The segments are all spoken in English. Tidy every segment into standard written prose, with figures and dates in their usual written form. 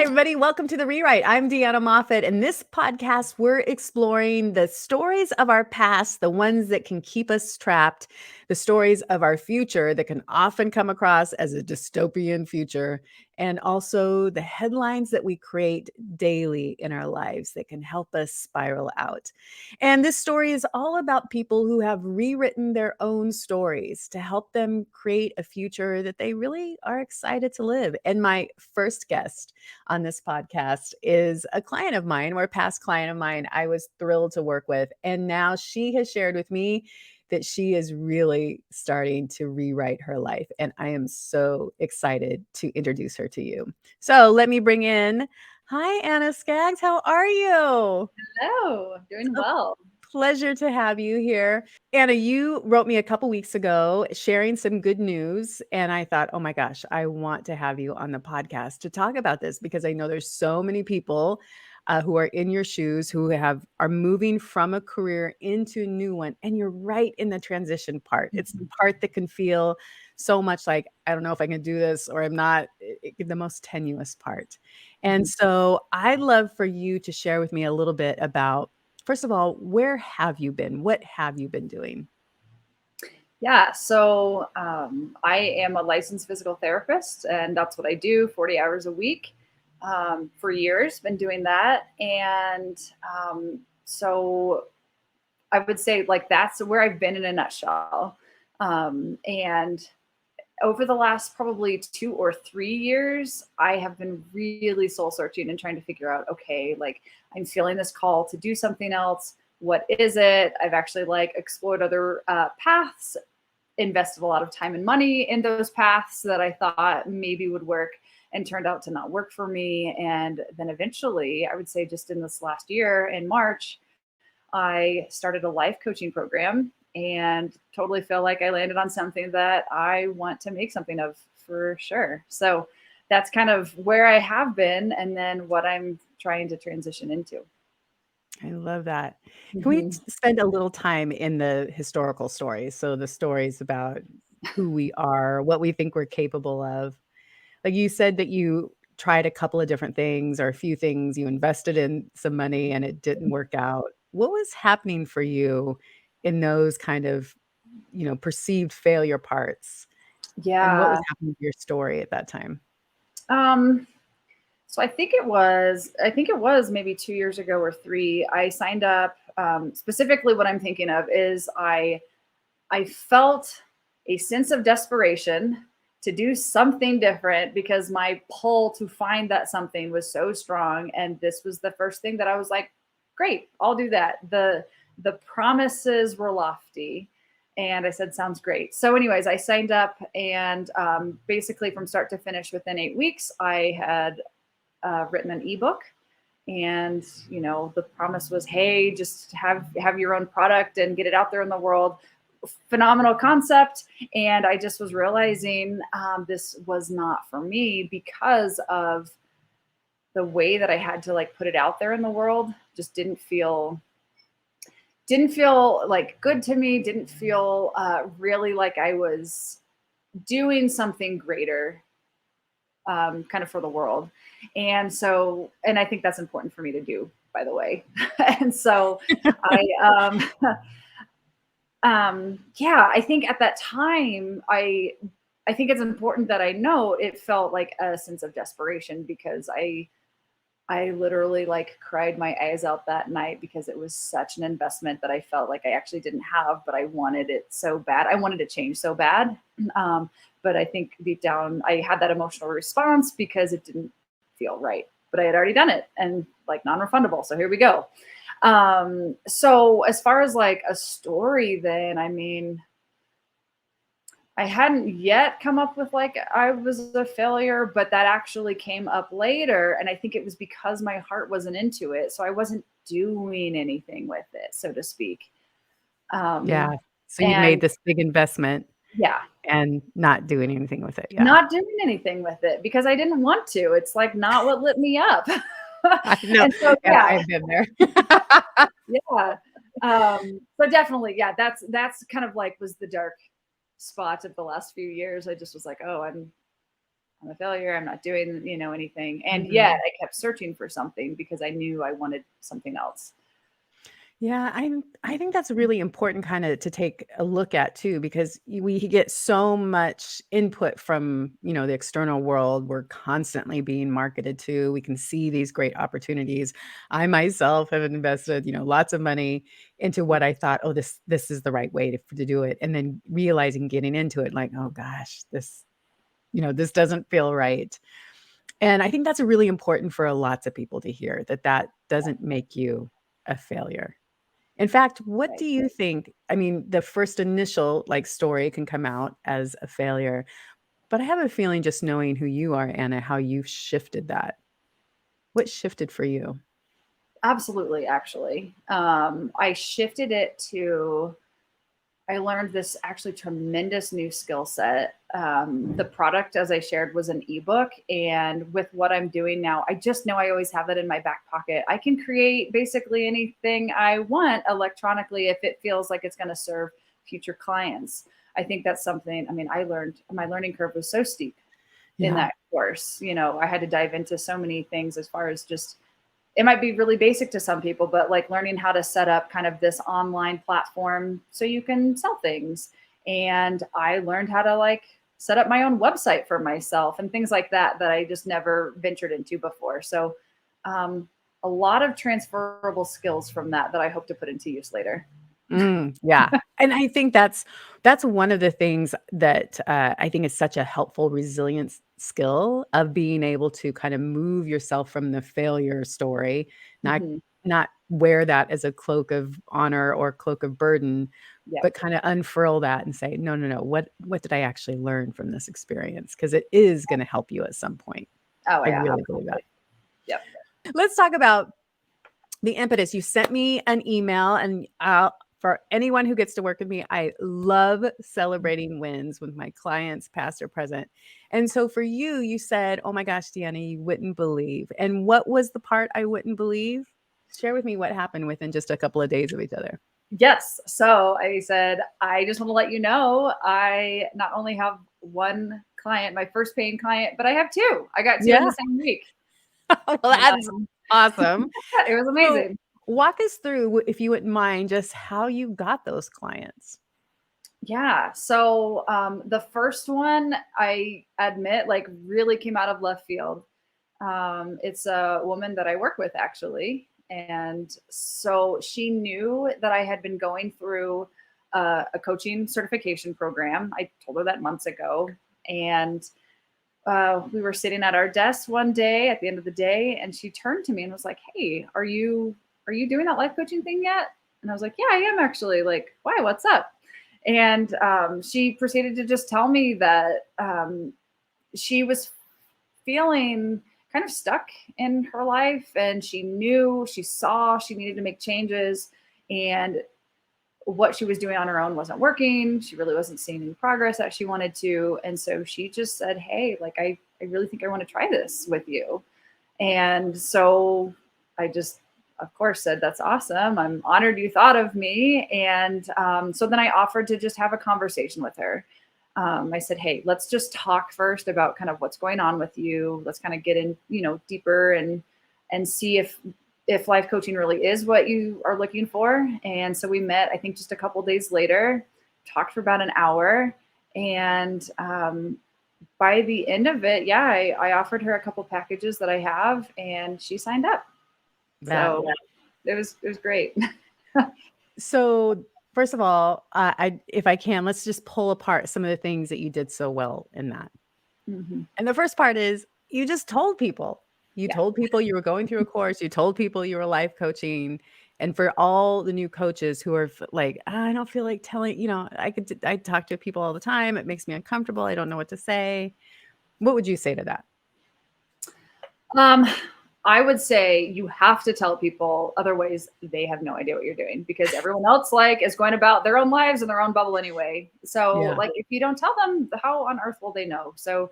everybody. Welcome to The Rewrite. I'm Deanna Moffitt. In this podcast, we're exploring the stories of our past, the ones that can keep us trapped, the stories of our future that can often come across as a dystopian future, and also the headlines that we create daily in our lives that can help us spiral out. And this story is all about people who have rewritten their own stories to help them create a future that they really are excited to live. And my first guest on this podcast is a client of mine, or a past client of mine I was thrilled to work with. And now she has shared with me that she is really starting to rewrite her life. And I am so excited to introduce her to you. So let me bring in, hi, Anna Skaggs. How are you? Hello, doing well. Pleasure to have you here. Anna, you wrote me a couple weeks ago sharing some good news. And I thought, oh my gosh, I want to have you on the podcast to talk about this because I know there's so many people who are in your shoes who are moving from a career into a new one. And you're right in the transition part. It's the part that can feel so much like, I don't know if I can do this or I'm not, the most tenuous part. And so I'd love for you to share with me a little bit about, first of all, where have you been? What have you been doing? Yeah, so I am a licensed physical therapist, and that's what I do 40 hours a week for years, been doing that. And so I would say, like, that's where I've been in a nutshell. And over the last probably 2 or 3 years, I have been really soul searching and trying to figure out, okay, like I'm feeling this call to do something else. What is it? I've actually like explored other paths, invested a lot of time and money in those paths that I thought maybe would work and turned out to not work for me. And then eventually, I would say just in this last year in March, I started a life coaching program and totally feel like I landed on something that I want to make something of for sure. So that's kind of where I have been and then what I'm trying to transition into. I love that. Can we Mhm. spend a little time in the historical stories? So the stories about who we are, what we think we're capable of. Like you said that you tried a couple of different things or a few things, you invested in some money and it didn't work out. What was happening for you in those kind of, perceived failure parts? And what was Yeah. happening to your story at that time? Um, so I think it was maybe 2 years ago or three. I signed up. Specifically, what I'm thinking of is I felt a sense of desperation to do something different because my pull to find that something was so strong. And this was the first thing that I was like, great, I'll do that. The promises were lofty. And I said, sounds great. So, anyways, I signed up, and basically from start to finish within 8 weeks, I had written an ebook. And the promise was, hey, just have your own product and get it out there in the world. Phenomenal concept. And I just was realizing this was not for me because of the way that I had to like put it out there in the world. Just didn't feel like good to me. Didn't feel really like I was doing something greater, kind of for the world. And so, and I think that's important for me to do, by the way. And so I, yeah, I think at that time, I think it's important that I know it felt like a sense of desperation because I literally like cried my eyes out that night because it was such an investment that I felt like I actually didn't have, but I wanted it so bad. I wanted to change so bad. But I think deep down, I had that emotional response because it didn't feel right. But I had already done it and like non refundable. So here we go. So as far as like a story, then, I mean, I hadn't yet come up with like I was a failure, but that actually came up later. And I think it was because my heart wasn't into it. So I wasn't doing anything with it, so to speak. Yeah. Um, So you made and this big investment yeah, and not doing anything with it. Yeah. not doing anything with it because I didn't want to. It's like not what lit me up. I know. And so, Yeah, yeah, I've been there. yeah. So definitely, yeah, that's kind of like was the dark spot of the last few years. I just was like, oh, I'm a failure. I'm not doing, anything. And yet Mhm. I kept searching for something because I knew I wanted something else. Yeah, I think that's really important kinda to take a look at too, because we get so much input from, the external world. We're constantly being marketed to. We can see these great opportunities. I myself have invested, lots of money into what I thought, "Oh, this is the right way to do it," and then realizing getting into it, like, "Oh gosh, this doesn't feel right." And I think that's really important for lots of people to hear, that that doesn't make you a failure. In fact, what do Right. you think? I mean, the first initial, like, story can come out as a failure, but I have a feeling just knowing who you are, Anna, how you've shifted that. What shifted for you? Absolutely, actually. I shifted it to I learned this actually tremendous new skill set. The product, as I shared, was an ebook. And with what I'm doing now, I just know I always have that in my back pocket. I can create basically anything I want electronically if it feels like it's going to serve future clients. I think that's something, I mean, I learned my learning curve was so steep in Yeah. that course. I had to dive into so many things as far as just it might be really basic to some people, but like learning how to set up kind of this online platform so you can sell things. And I learned how to like set up my own website for myself and things like that that I just never ventured into before. So, a lot of transferable skills from that I hope to put into use later. Yeah, and I think that's one of the things that, I think is such a helpful resilience skill of being able to kind of move yourself from the failure story, not Mhm. not wear that as a cloak of honor or cloak of burden, Yep. but kinda unfurl that and say, "No, no, no, what did I actually learn from this experience? Because it is gonna help you at some point." Oh I yeah, really believe that. absolutely. Yep. Let's talk about the impetus. You sent me an email, and for anyone who gets to work with me, I love celebrating wins with my clients, past or present. And so for you, you said, "Oh my gosh, Deanna, you wouldn't believe." And what was the part I wouldn't believe? Share with me what happened within just a couple of days of each other. Yes. So I said, I just want to let you know I not only have one client, my first paying client, but I have two. I got two in Yeah. the same week. Well, that's Um, awesome. it was So amazing. walk us through, if you wouldn't mind, just how you got those clients. Yeah. So the first one, I admit, like really came out of left field. It's a woman that I work with actually. And so she knew that I had been going through a coaching certification program. I told her that months ago. And we were sitting at our desk one day at the end of the day, and she turned to me and was like, "Hey, are you doing that life coaching thing yet?" And I was like, "Yeah, I am actually." Like, "Why? What's up?" And she proceeded to just tell me that she was feeling kind of stuck in her life, and she saw she needed to make changes, and what she was doing on her own wasn't working. She really wasn't seeing any progress that she wanted to. And so she just said, "Hey, like, I really think I want to try this with you." And so I just, of course, said, "That's awesome. I'm honored you thought of me." And so then I offered to just have a conversation with her. I said, "Hey, let's just talk first about kind of what's going on with you. Let's kind of get in, deeper and see if life coaching really is what you are looking for." And so we met, I think, just a couple days later, talked for about an hour, and by the end of it, yeah, I offered her a couple packages that I have, and she signed up. That So it was great. So, first of all, if I can, let's just pull apart some of the things that you did so well in that. Hmm. And the first part is you just told people. You Yeah. told people you were going through a course, you told people you were life coaching. And for all the new coaches who are like, "Ah, I don't feel like telling, I talk to people all the time. It makes me uncomfortable. I don't know what to say." What would you say to that? Um, I would say you have to tell people, otherwise they have no idea what you're doing because everyone else like is going about their own lives in their own bubble anyway. So Yeah. like if you don't tell them, how on earth will they know? So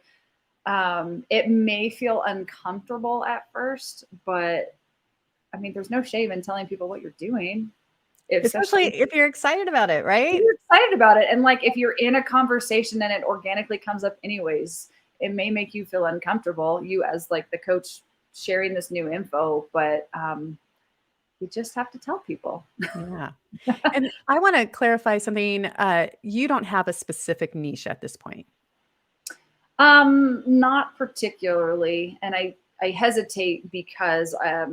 it may feel uncomfortable at first, but I mean, there's no shame in telling people what you're doing, Especially especially if you're excited about it, if right? you're excited about it. And like if you're in a conversation and it organically comes up anyways, it may make you feel uncomfortable, you as like the coach sharing this new info, but you just have to tell people. Yeah. And I want to clarify something. You don't have a specific niche at this point. Not particularly, and I hesitate because I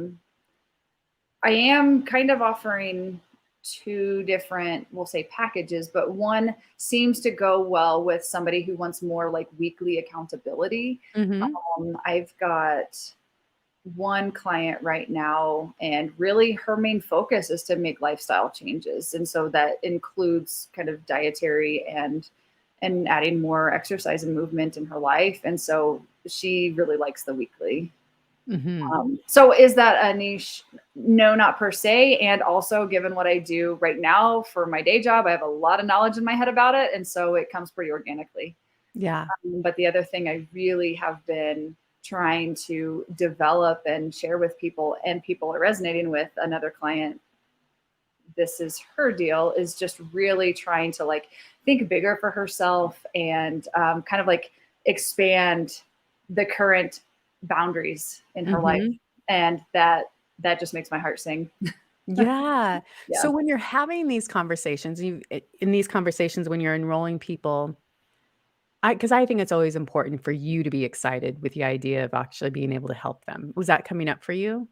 am kind of offering two different, we'll say packages, but one seems to go well with somebody who wants more like weekly accountability. Hmm. I've got one client right now, and really her main focus is to make lifestyle changes. And so that includes kind of dietary and adding more exercise and movement in her life. And so she really likes the weekly. Hmm. So is that a niche? No, not per se. And also, given what I do right now for my day job, I have a lot of knowledge in my head about it. And so it comes pretty organically. Yeah. But the other thing I really have been trying to develop and share with people, and people are resonating with, another client, this is her deal, is just really trying to like think bigger for herself and kind of like expand the current boundaries in her life. Hmm. And that just makes my heart sing. Yeah. Yeah. So when you're having these conversations, in these conversations, when you're enrolling people, because I think it's always important for you to be excited with the idea of actually being able to help them. Was that coming up for you?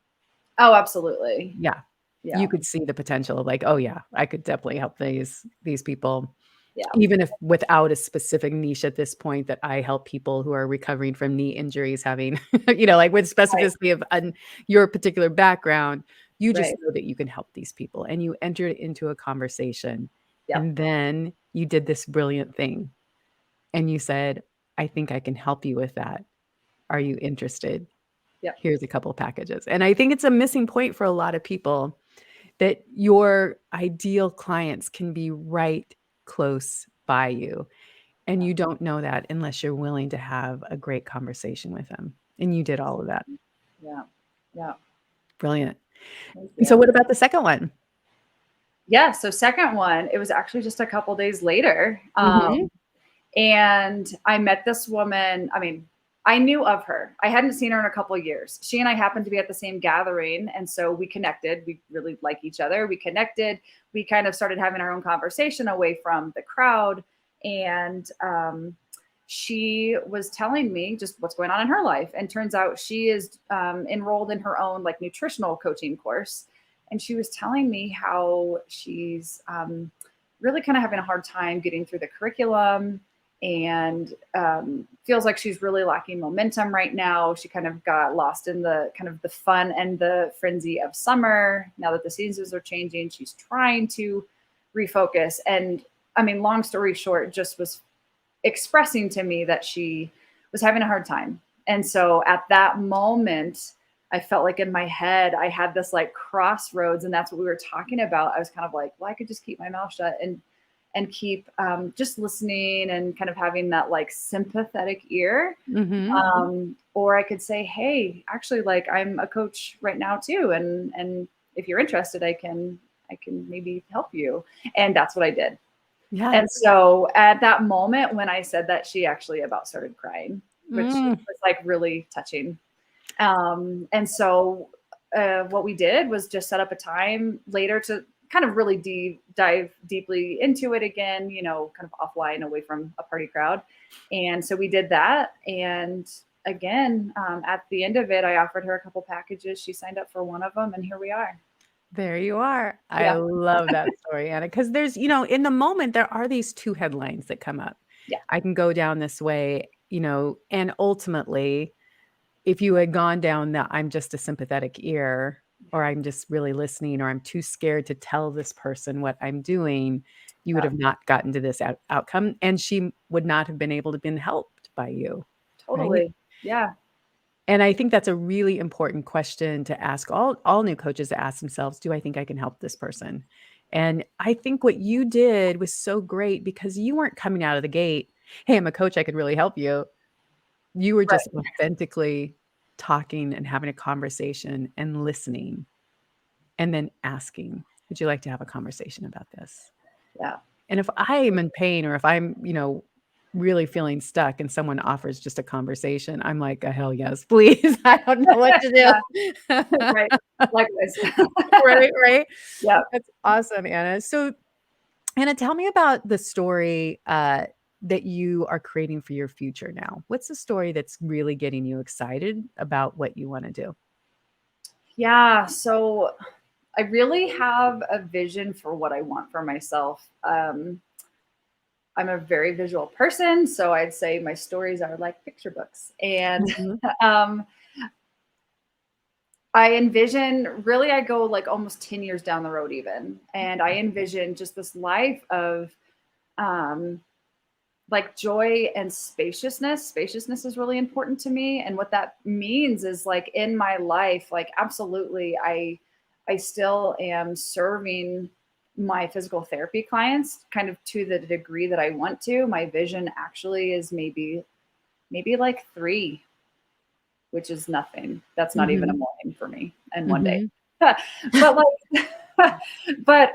Oh, absolutely. Yeah. You Yeah. could see the potential of like, oh yeah, I could definitely help these people. Yeah. Even if without a specific niche at this point, that I help people who are recovering from knee injuries having, like with Right. specificity of your particular background, you just Right. know that you can help these people and you entered into a conversation. Yep. And then you did this brilliant thing and you said, I think I can help you with that. Are you interested? Yep. Here's a couple packages. And I think it's a missing point for a lot of people that your ideal clients can be right close by you. And you don't know that unless you're willing to have a great conversation with them. And you did all of that. Yeah. Yeah. Brilliant. Thank And so you. what about the second one? Yeah. So second one, it was actually just a couple days later. Mhm. And I met this woman. I mean, I knew of her. I hadn't seen her in a couple of years. She and I happened to be at the same gathering. And so we connected. We really like each other. We connected. We kind of started having our own conversation away from the crowd. And she was telling me just what's going on in her life. And turns out she is enrolled in her own like nutritional coaching course. And she was telling me how she's really kind of having a hard time getting through the curriculum, and feels like she's really lacking momentum right now. She kind of got lost in the kind of the fun and the frenzy of summer. Now that the seasons are changing, she's trying to refocus. And I mean, long story short, just was expressing to me that she was having a hard time. And so at that moment, I felt like in my head, I had this like crossroads, and that's what we were talking about. I was kind of like, well, I could just keep my mouth shut and keep just listening and kind of having that like sympathetic ear. Mhm. Or I could say, hey, actually, like I'm a coach right now too, and if you're interested, I can maybe help you. And that's what I did. Yeah. And so at that moment when I said that, she actually about started crying, which Mm. was like really touching. And so what we did was just set up a time later to kind of really dive deeply into it again, kind of offline away from a party crowd. And so we did that. And again, at the end of it, I offered her a couple packages. She signed up for one of them, and here we are. There you are. I Yeah. love that story, Anna, because there's, in the moment, there are these two headlines that come up. Yeah. I can go down this way, and ultimately, if you had gone down the I'm just a sympathetic ear, or I'm just really listening, or I'm too scared to tell this person what I'm doing, you would Yeah. have not gotten to this outcome, and she would not have been able to been helped by you, right? Totally. Yeah. And I think that's a really important question to ask all new coaches to ask themselves, do I think I can help this person? And I think what you did was so great because you weren't coming out of the gate, hey, I'm a coach, I could really help you. You were just Right. authentically talking and having a conversation and listening and then asking, would you like to have a conversation about this? Yeah. And if I am in pain or if I'm, really feeling stuck and someone offers just a conversation, I'm like, a hell yes, please. I don't know what to Yeah, do. right. Likewise. Right, right. Yeah. That's awesome, Anna. So, Anna, tell me about the story that you are creating for your future now. What's the story that's really getting you excited about what you want to do? Yeah. So I really have a vision for what I want for myself. I'm a very visual person, so I'd say my stories are like picture books. And Mhm. um, I envision really, I go like almost 10 years down the road, even. And I envision just this life of um, like joy and spaciousness. Spaciousness is really important to me. And what that means is like in my life, like absolutely, I still am serving my physical therapy clients kind of to the degree that I want to. My vision actually is maybe like three, which is nothing. That's not even a Mhm. morning for me and one day. Mhm. But like but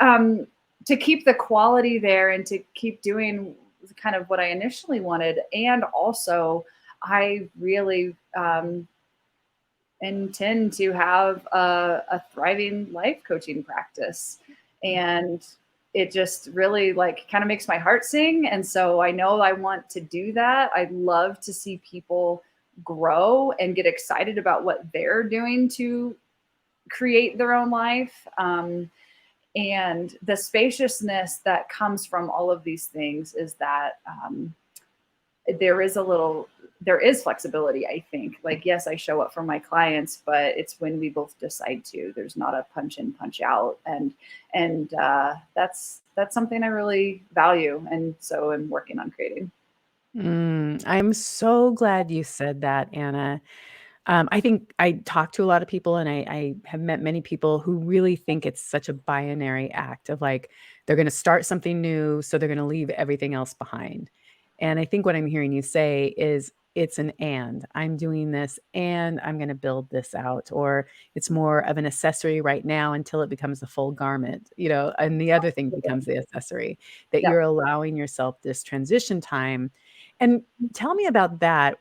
to keep the quality there and to keep doing kind of what I initially wanted. And also I really intend to have a thriving life coaching practice. And it just really like kind of makes my heart sing. And so I know I want to do that. I love to see people grow and get excited about what they're doing to create their own life. And the spaciousness that comes from all of these things is that there is a little there is flexibility. I think, like, yes, I show up for my clients, but it's when we both decide to. There's not a punch in punch out. And that's something I really value, and so I'm working on creating. I'm so glad you said that, Anna. I think I talk to a lot of people, and I have met many people who really think it's such a binary act of like they're going to start something new, so they're going to leave everything else behind. And I think what I'm hearing you say is it's an and. I'm doing this and I'm going to build this out, or it's more of an accessory right now until it becomes a full garment, and the other thing becomes the accessory, that Yeah. you're allowing yourself this transition time. And tell me about that.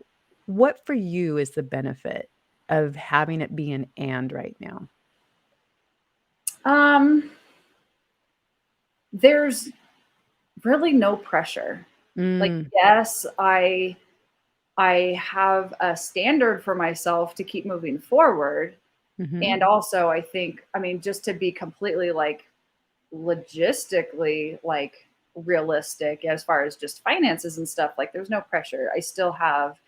What for you is the benefit of having it be an and right now? um there's really no pressure. Like, Mm, yes, I have a standard for myself to keep moving forward. mhm, And also, I think, I mean, just to be completely like logistically like realistic as far as just finances and stuff, like there's no pressure. I still have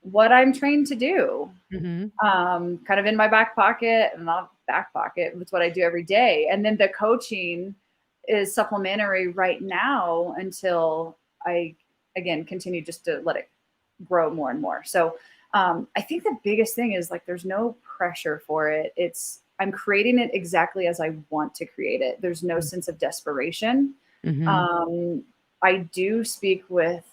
what I'm trained to do, mhm. kind of in my back pocket, and not back pocket. It's what I do every day. And then the coaching is supplementary right now until I again continue just to let it grow more and more. So I think the biggest thing is like there's no pressure for it. It's I'm creating it exactly as I want to create it. There's no sense of desperation. Mhm. Um, I do speak with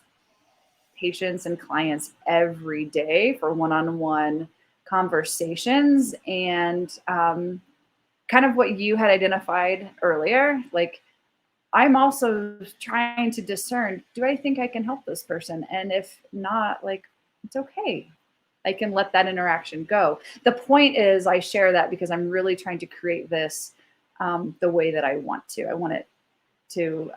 patients and clients every day for one-on-one conversations, and kind of what you had identified earlier, like I'm also trying to discern, do I think I can help this person? And if not, like, it's okay. I can let that interaction go. The point is, I share that because I'm really trying to create this the way that I want to. I want it to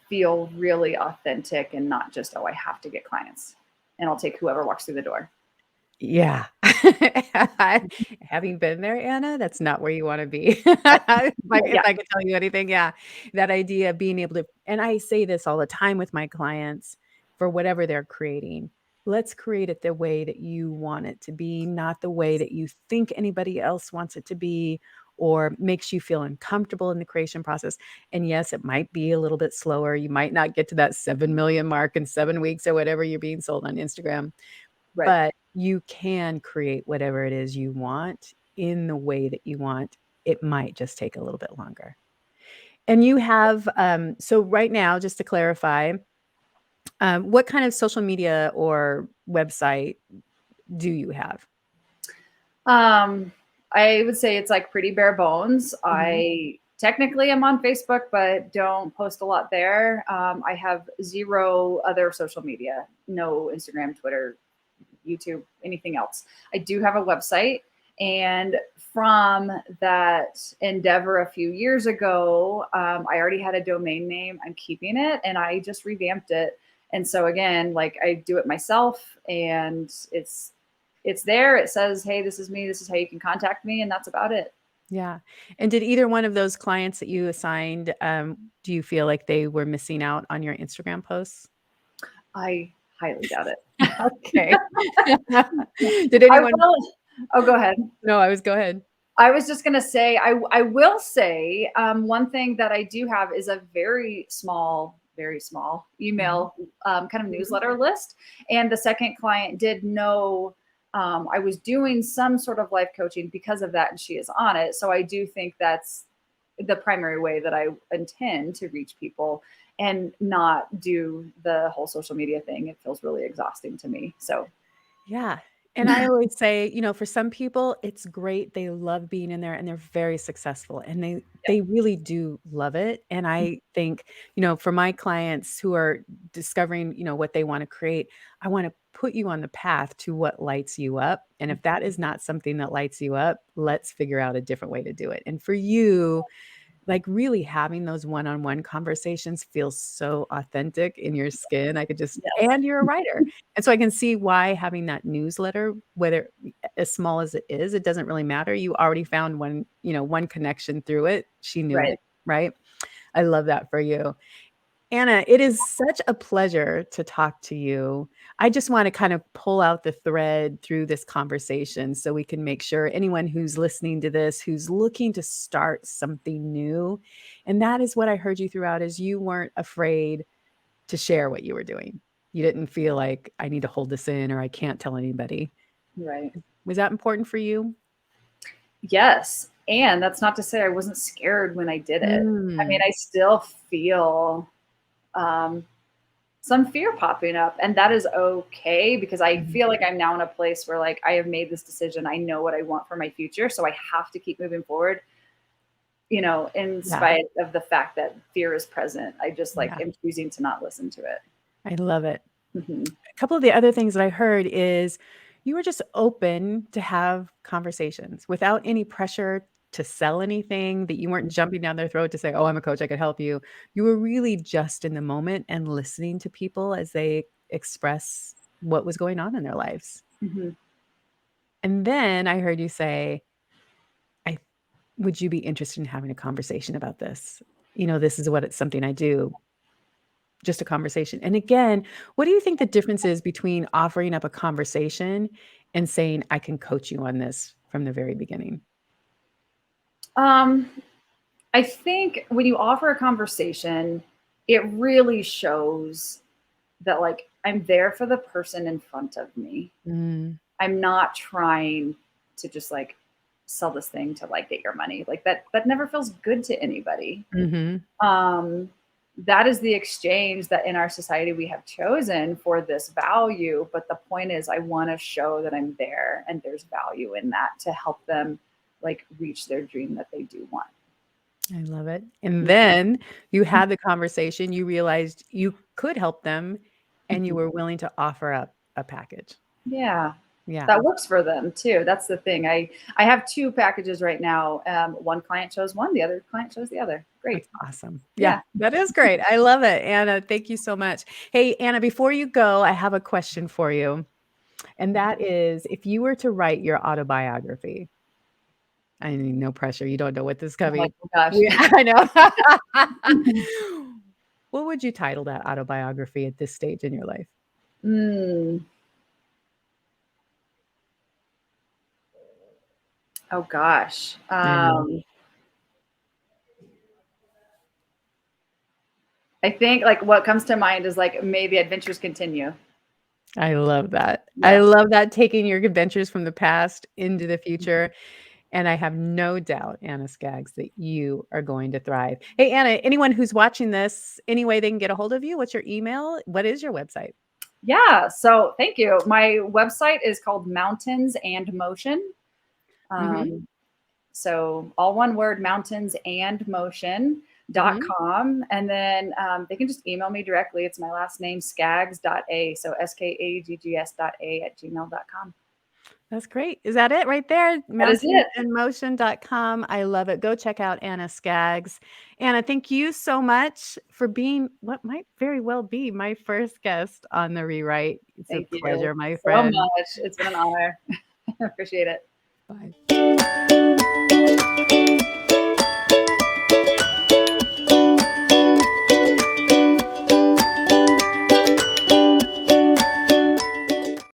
feel really authentic and not just, oh, I have to get clients and I'll take whoever walks through the door. Yeah. Having been there, Anna, that's not where you wanna be. Yep. If Yeah. I could tell you anything, yeah. That idea of being able to, and I say this all the time with my clients for whatever they're creating. Let's create it the way that you want it to be, not the way that you think anybody else wants it to be or makes you feel uncomfortable in the creation process. And yes, it might be a little bit slower. You might not get to that 7 million mark in 7 weeks or whatever you're being sold on Instagram, Right. but you can create whatever it is you want in the way that you want. It might just take a little bit longer. And you have, so right now, just to clarify, what kind of social media or website do you have? Um, I would say it's like pretty bare bones. Mhm. Technically, I'm on Facebook, but don't post a lot there. I have zero other social media, no Instagram, Twitter, YouTube, anything else. I do have a website. And from that endeavor a few years ago, I already had a domain name. I'm keeping it and I just revamped it. And so again, like I do it myself and it's there. It says, hey, this is me. This is how you can contact me. And that's about it. Yeah. And did either one of those clients that you assigned, do you feel like they were missing out on your Instagram posts? I highly doubt it. Okay. Did I anyone? will. Oh, go ahead. No, go ahead. I was just going to say, I will say one thing that I do have is a very small email kind of newsletter list. And the second client did know I was doing some sort of life coaching because of that, and she is on it. So I do think that's the primary way that I intend to reach people and not do the whole social media thing. It feels really exhausting to me. So Yeah. And I always say, for some people, it's great. They love being in there and they're very successful and they really do love it. And I think, for my clients who are discovering, what they want to create, I want to put you on the path to what lights you up. And if that is not something that lights you up, let's figure out a different way to do it. And for you, like really having those one-on-one conversations feels so authentic in your skin. I could just, yes. and you're a writer. And so I can see why having that newsletter, whether as small as it is, it doesn't really matter. You already found one connection through it. She knew Right. it, right? I love that for you. Anna, it is such a pleasure to talk to you. I just want to kind of pull out the thread through this conversation so we can make sure anyone who's listening to this, who's looking to start something new, and that is what I heard you throughout, is you weren't afraid to share what you were doing. You didn't feel like I need to hold this in or I can't tell anybody. Right. Was that important for you? Yes. And that's not to say I wasn't scared when I did it. I mean, Mm. I still feel um, some fear popping up, and that is okay because I Mhm. feel like I'm now in a place where like I have made this decision. I know what I want for my future, so I have to keep moving forward. In Yeah. spite of the fact that fear is present, I just like Yeah. am choosing to not listen to it. I love it. Hmm. A couple of the other things that I heard is you were just open to have conversations without any pressure to sell anything, that you weren't jumping down their throat to say, "Oh, I'm a coach, I could help you." You were really just in the moment and listening to people as they express what was going on in their lives. Hmm. And then I heard you say, "I would you be interested in having a conversation about this? This is what it's something I do." Just a conversation. And again, what do you think the difference is between offering up a conversation and saying, "I can coach you on this from the very beginning"? Um, I think when you offer a conversation, it really shows that like I'm there for the person in front of me. Mm, I'm not trying to just like sell this thing to like get your money. Like that never feels good to anybody. mhm. Um that is the exchange that in our society we have chosen for this value, but the point is I want to show that I'm there and there's value in that to help them like reach their dream that they do want. I love it. And then you had the conversation, you realized you could help them, and you Mhm. were willing to offer up a package. Yeah. Yeah, That works for them too. That's the thing. I have two packages right now. One client chose one, the other client chose the other. Great. that's awesome. Yeah, Yeah. that is great. I love it, Anna. Thank you so much. Hey, Anna, before you go, I have a question for you. And that is, if you were to write your autobiography, I mean, no pressure, you don't know what this is Oh coming. gosh. Yeah, I know. What would you title that autobiography at this stage in your life? Mm. Oh gosh. I know. I think like what comes to mind is like may the adventures continue. I love that. I Yeah. love that, taking your adventures from the past into the future, and I have no doubt, Anna Skaggs, that you are going to thrive. Hey, Anna, anyone who's watching this, any way they can get a hold of you? What's your email? What is your website? Yeah. So thank you. My website is called Mountains and Motion. Mhm. Um, So all one word, mountainsandmotion.com. And then they can just email me directly. It's my last name, skaggs.a. So skaggs.a@gmail.com. That's great. Is that it right there? That is it. Mountainandmotion.com. I love it. Go check out Anna Skaggs. Anna, thank you so much for being what might very well be my first guest on The Rewrite. It's Thank a you pleasure, my so friend. much. It's been an honor. I appreciate it. Bye.